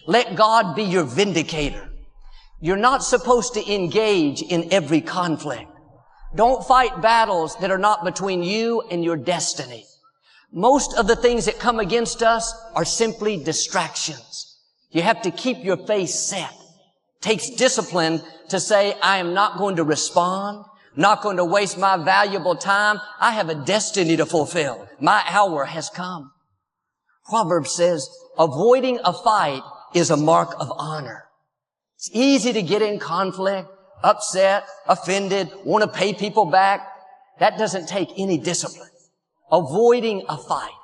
Let God be your vindicator. You're not supposed to engage in every conflict. Don't fight battles that are not between you and your destiny. Most of the things that come against us are simply distractions. You have to keep your face set. It takes discipline to say, I am not going to respond, not going to waste my valuable time. I have a destiny to fulfill. My hour has come. Proverbs says, avoiding a fight is a mark of honor. It's easy to get in conflict, upset, offended, want to pay people back. That doesn't take any discipline. Avoiding a fight,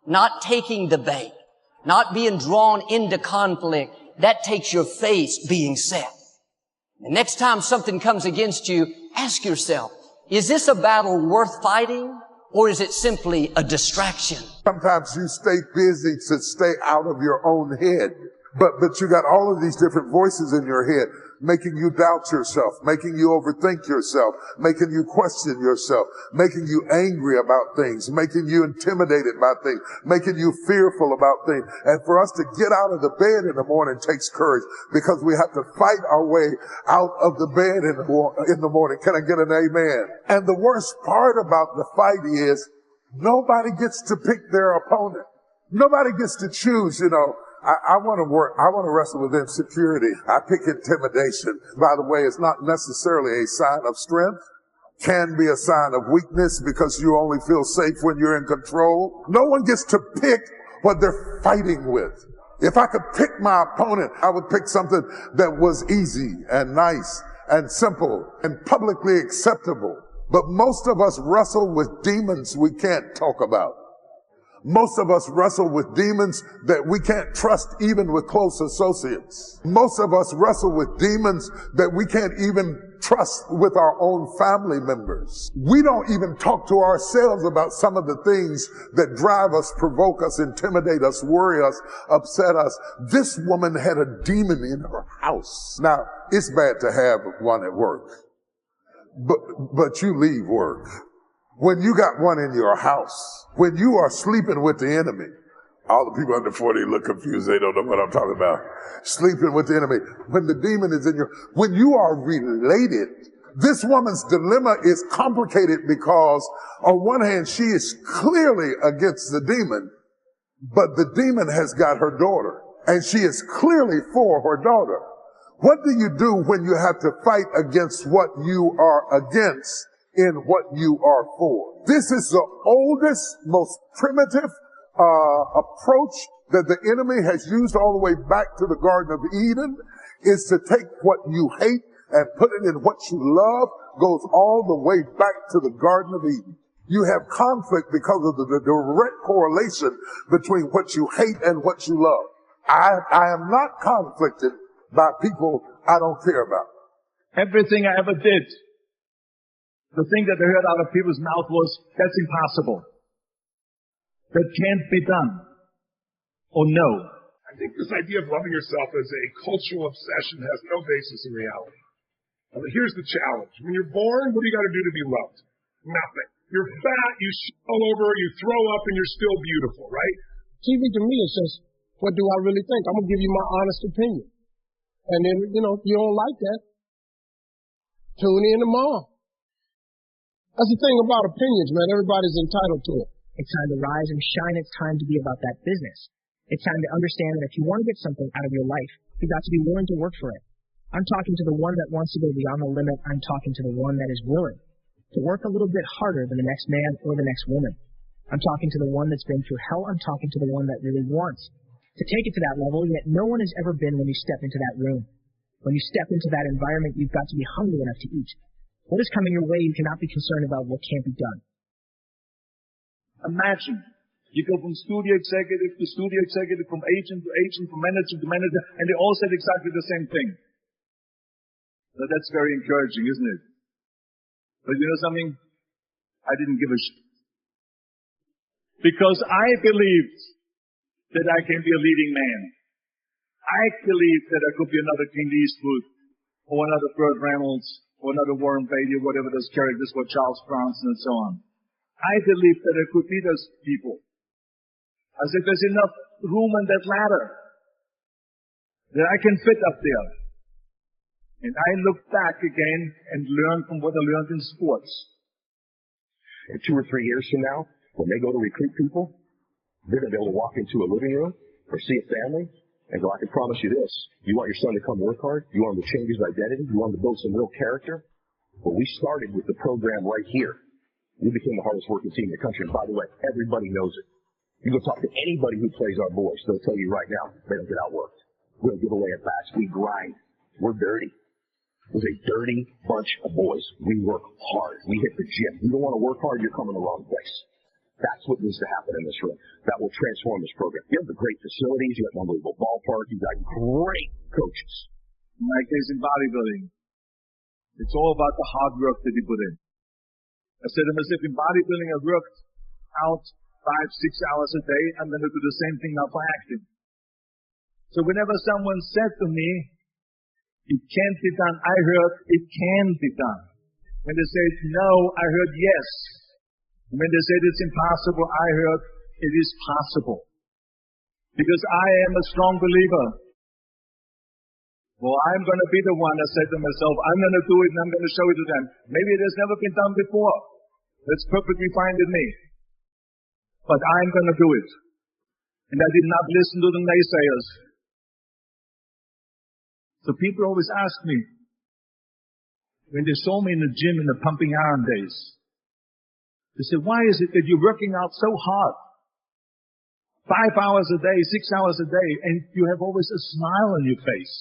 not taking the bait, not being drawn into conflict, that takes your face being set. The next time something comes against you, ask yourself, is this a battle worth fighting, or is it simply a distraction? Sometimes you stay busy to stay out of your own head. But you got all of these different voices in your head, making you doubt yourself, making you overthink yourself, making you question yourself, making you angry about things, making you intimidated by things, making you fearful about things. And for us to get out of the bed in the morning takes courage, because we have to fight our way out of the bed in the morning. Can I get an amen? And the worst part about the fight is nobody gets to pick their opponent. Nobody gets to choose, I want to wrestle with insecurity. I pick intimidation. By the way, it's not necessarily a sign of strength. Can be a sign of weakness, because you only feel safe when you're in control. No one gets to pick what they're fighting with. If I could pick my opponent, I would pick something that was easy and nice and simple and publicly acceptable. But most of us wrestle with demons we can't talk about. Most of us wrestle with demons that we can't trust even with close associates. Most of us wrestle with demons that we can't even trust with our own family members. We don't even talk to ourselves about some of the things that drive us, provoke us, intimidate us, worry us, upset us. This woman had a demon in her house. Now, it's bad to have one at work, but you leave work. When you got one in your house, when you are sleeping with the enemy, all the people under 40 look confused. They don't know what I'm talking about. Sleeping with the enemy. When the demon is in when you are related, this woman's dilemma is complicated, because on one hand, she is clearly against the demon, but the demon has got her daughter, and she is clearly for her daughter. What do you do when you have to fight against what you are against in what you are for? This is the oldest, most primitive approach that the enemy has used all the way back to the Garden of Eden, is to take what you hate and put it in what you love. Goes all the way back to the Garden of Eden. You have conflict because of the direct correlation between what you hate and what you love. I am not conflicted by people I don't care about. Everything I ever did, the thing that I heard out of people's mouth was, that's impossible. That can't be done. Or no. I think this idea of loving yourself as a cultural obsession has no basis in reality. But here's the challenge. When you're born, what do you got to do to be loved? Nothing. You're fat, you shit all over, you throw up, and you're still beautiful, right? TV to me is just, what do I really think? I'm going to give you my honest opinion. And then, if you don't like that, tune in tomorrow. That's the thing about opinions, man. Everybody's entitled to it. It's time to rise and shine. It's time to be about that business. It's time to understand that if you want to get something out of your life, you've got to be willing to work for it. I'm talking to the one that wants to go beyond the limit. I'm talking to the one that is willing to work a little bit harder than the next man or the next woman. I'm talking to the one that's been through hell. I'm talking to the one that really wants to take it to that level, yet no one has ever been when you step into that room. When you step into that environment, you've got to be hungry enough to eat. What is coming your way, you cannot be concerned about what can't be done. Imagine, you go from studio executive to studio executive, from agent to agent, from manager to manager, and they all said exactly the same thing. So that's very encouraging, isn't it? But you know something? I didn't give a shit. Because I believed that I can be a leading man. I believed that I could be another Clint Eastwood, or another Burt Reynolds, or another Warren Beatty, or whatever those characters were, Charles Bronson, and so on. I believed that I could be those people. I said, there's enough room on that ladder. that I can fit up there. And I look back again and learn from what I learned in sports. In 2 or 3 years from now, when they go to recruit people, they're going to be able to walk into a living room or see a family and go, I can promise you this. You want your son to come work hard? You want him to change his identity? You want him to build some real character? Well, we started with the program right here. We became the hardest working team in the country. And by the way, everybody knows it. You go talk to anybody who plays our boys, they'll tell you right now, they don't get outworked. We don't give away at bats. We grind. We're dirty. We're a dirty bunch of boys. We work hard. We hit the gym. You don't want to work hard, you're coming the wrong place. That's what needs to happen in this room. That will transform this program. You have the great facilities. You have an unbelievable ballpark. You got great coaches. In my case, in bodybuilding, it's all about the hard work that you put in. I said to myself, in bodybuilding, I worked out 5-6 hours a day. I'm going to do the same thing now for acting. So whenever someone said to me, it can't be done, I heard, it can be done. When they said no, I heard yes. When they said it's impossible, I heard it is possible. Because I am a strong believer. Well, I'm going to be the one, I said to myself, I'm going to do it and I'm going to show it to them. Maybe it has never been done before. That's perfectly fine with me. But I'm going to do it. And I did not listen to the naysayers. So people always ask me, when they saw me in the gym in the pumping iron days, they said, why is it that you're working out so hard? 5 hours a day, 6 hours a day, and you have always a smile on your face.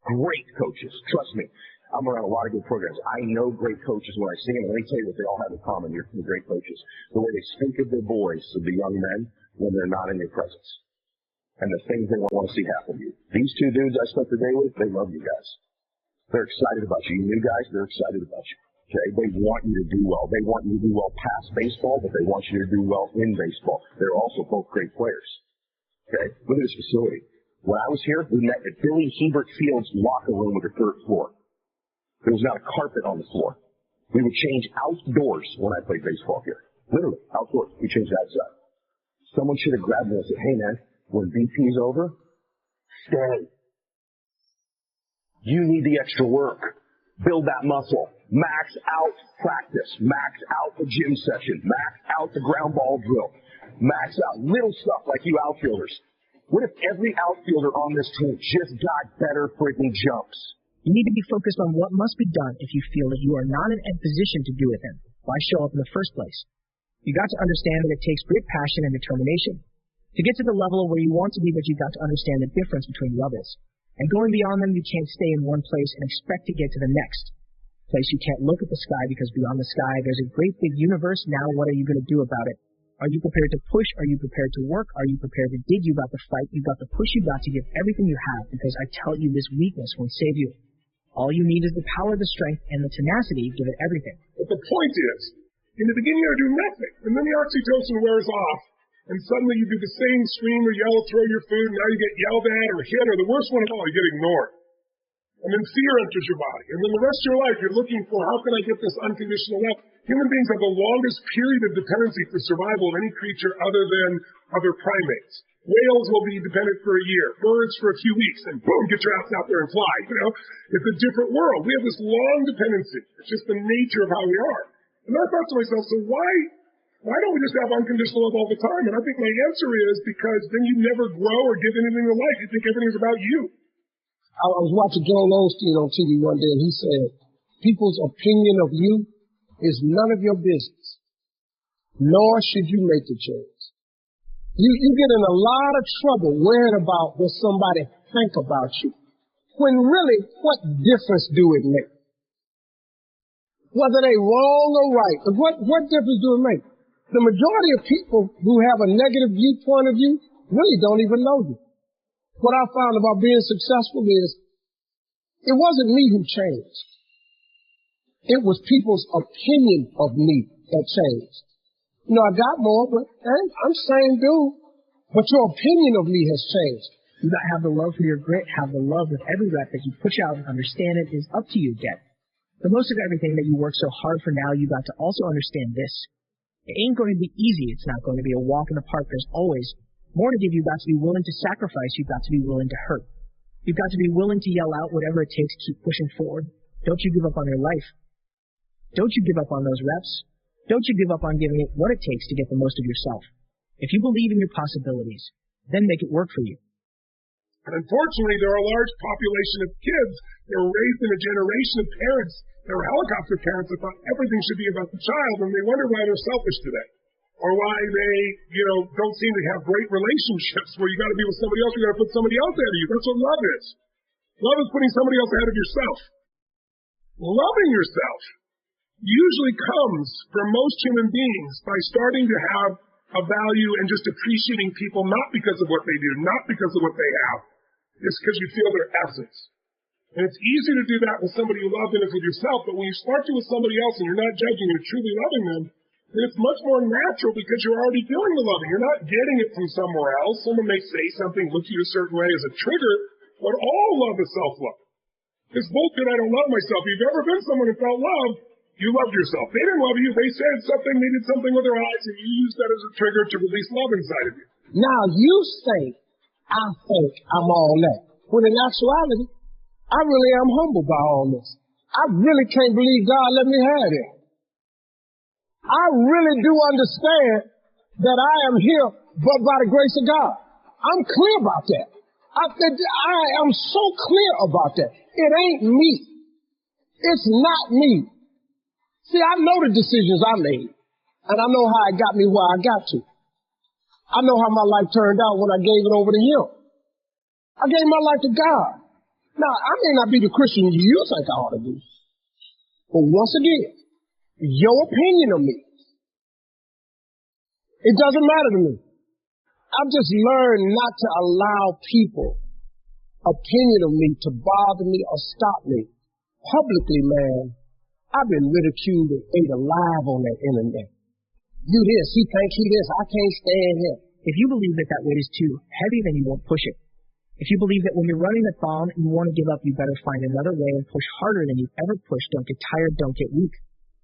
Great coaches. Trust me. I'm around a lot of good programs. I know great coaches when I see them. Let me tell you what they all have in common. You're great coaches. The way they speak of their boys, of the young men, when they're not in your presence. And the things they want to see happen to you. These 2 dudes I spent the day with, they love you guys. They're excited about you. You new guys, they're excited about you. Okay? They want you to do well. They want you to do well past baseball, but they want you to do well in baseball. They're also both great players. Okay? Look at this facility. When I was here, we met at Billy Hebert Field's locker room with the 3rd floor. There was not a carpet on the floor. We would change outdoors when I played baseball here. Literally, outdoors. We changed outside. Someone should have grabbed me and said, hey man, when BP's over, stay. You need the extra work. Build that muscle. Max out practice. Max out the gym session. Max out the ground ball drill. Max out little stuff like you outfielders. What if every outfielder on this team just got better freaking jumps? You need to be focused on what must be done if you feel that you are not in a position to do it then. Why show up in the first place? You got to understand that it takes great passion and determination. To get to the level where you want to be, but you've got to understand the difference between levels. And going beyond them, you can't stay in one place and expect to get to the next place. You can't look at the sky because beyond the sky, there's a great big universe. Now what are you going to do about it? Are you prepared to push? Are you prepared to work? Are you prepared to dig? You got to fight. You got to push. You got to give everything you have, because I tell you, this weakness won't save you. All you need is the power, the strength, and the tenacity. Give it everything. But the point is, in the beginning you do nothing, and then the oxytocin wears off, and suddenly you do the same, scream or yell, throw your food, and now you get yelled at or hit, or the worst one of all, you get ignored. And then fear enters your body. And then the rest of your life you're looking for, how can I get this unconditional love? Human beings have the longest period of dependency for survival of any creature other than other primates. Whales will be dependent for a year, birds for a few weeks, and boom, get your ass out there and fly. You know, it's a different world. We have this long dependency. It's just the nature of how we are. And I thought to myself, so why don't we just have unconditional love all the time? And I think my answer is because then you never grow or give anything in life. You think everything's about you. I was watching Joel Osteen on TV one day, and he said, people's opinion of you is none of your business, nor should you make a change. You get in a lot of trouble worrying about what somebody think about you, when really, what difference do it make? Whether they wrong or right, what difference do it make? The majority of people who have a negative viewpoint of you really don't even know you. What I found about being successful is, it wasn't me who changed. It was people's opinion of me that changed. You know, I got more, but I'm same dude. But your opinion of me has changed. You got to have the love for your grit, have the love with every rep that you push out, and understand it is up to you, Get. For most of everything that you work so hard for now, you got to also understand this. It ain't going to be easy. It's not going to be a walk in the park. There's always more to give. You got to be willing to sacrifice. You've got to be willing to hurt. You've got to be willing to yell out whatever it takes to keep pushing forward. Don't you give up on your life. Don't you give up on those reps. Don't you give up on giving it what it takes to get the most of yourself. If you believe in your possibilities, then make it work for you. And unfortunately, there are a large population of kids that were raised in a generation of parents that were helicopter parents that thought everything should be about the child, and they wonder why they're selfish today. Or why they, don't seem to have great relationships where you got to be with somebody else, you got to put somebody else ahead of you. That's what love is. Love is putting somebody else ahead of yourself. Loving yourself usually comes from most human beings by starting to have a value and just appreciating people not because of what they do, not because of what they have. It's because you feel their essence. And it's easy to do that with somebody you love than it is with yourself, but when you start to with somebody else and you're not judging, you're truly loving them, then it's much more natural because you're already doing the loving. You're not getting it from somewhere else. Someone may say something, look at you a certain way as a trigger, but all love is self-love. It's bullshit, I don't love myself. If you've ever been someone who felt love, you loved yourself. They didn't love you. They said something, they did something with their eyes, and you used that as a trigger to release love inside of you. Now you say, I think I'm all that. When in actuality, I really am humbled by all this. I really can't believe God let me have it. I really do understand that I am here but by the grace of God. I'm clear about that. I am so clear about that. It ain't me. It's not me. See, I know the decisions I made, and I know how it got me where I got to. I know how my life turned out when I gave it over to Him. I gave my life to God. Now, I may not be the Christian you think I ought to be, but once again, your opinion of me, it doesn't matter to me. I've just learned not to allow people's opinion of me to bother me or stop me. Publicly, man, I've been ridiculed and ate alive on that internet. You this, he think he this, I can't stand him. If you believe that weight is too heavy, then you won't push it. If you believe that when you're running a thong and you want to give up, you better find another way and push harder than you've ever pushed. Don't get tired, don't get weak.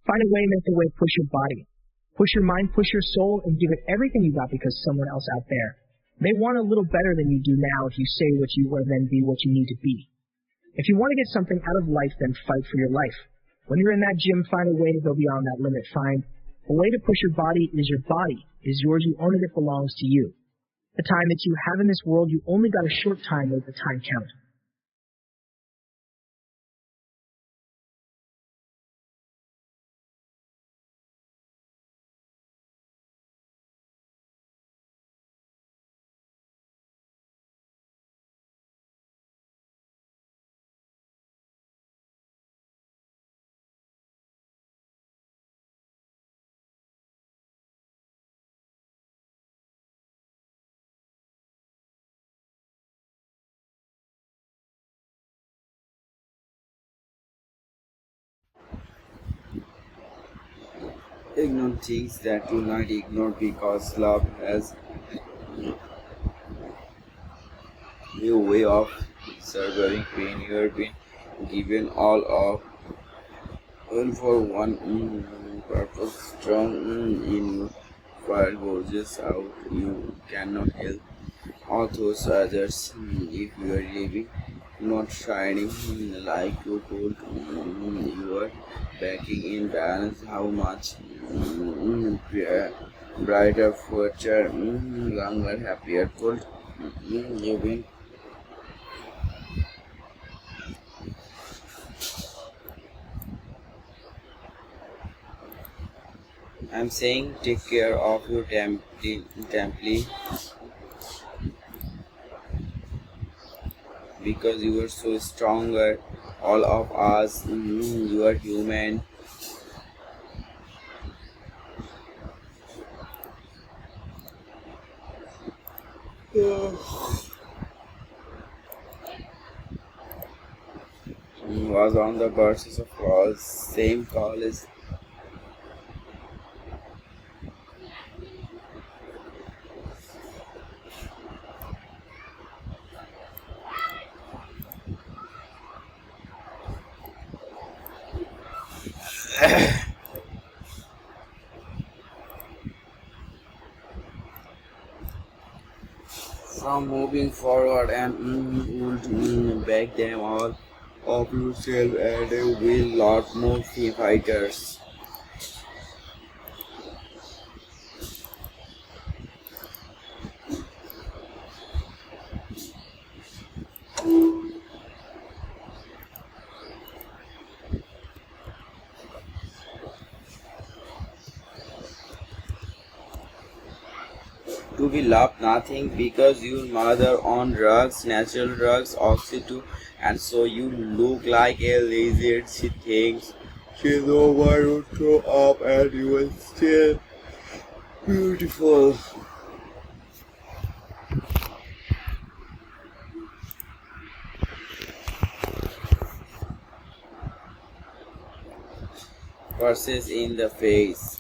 Find a way and make the way push your body. Push your mind, push your soul, and give it everything you got because someone else out there may want a little better than you do now if you say what you were, then be what you need to be. If you want to get something out of life, then fight for your life. When you're in that gym, find a way to go beyond that limit. Find a way to push your body. It is your body. It is yours. You own it. It belongs to you. The time that you have in this world, you only got a short time. Let the time count. Ignore things that you not ignore because love has new way of surviving pain. You have been given all of all for one purpose strong in you. Fire goes out, you cannot help all those others if you are living, not shining like you could. You are backing in balance. How much brighter, future, longer, happier could you be? I'm saying take care of your temple because you are so stronger. All of us, you are human. Was on the verses of calls, same call is from movie moving forward and would back them all of yourself and will lot more fighters. To be loved nothing because your mother on drugs, natural drugs, oxytocin, and so you look like a lizard. She thinks she's over to throw up and you are still beautiful. Versus in the face.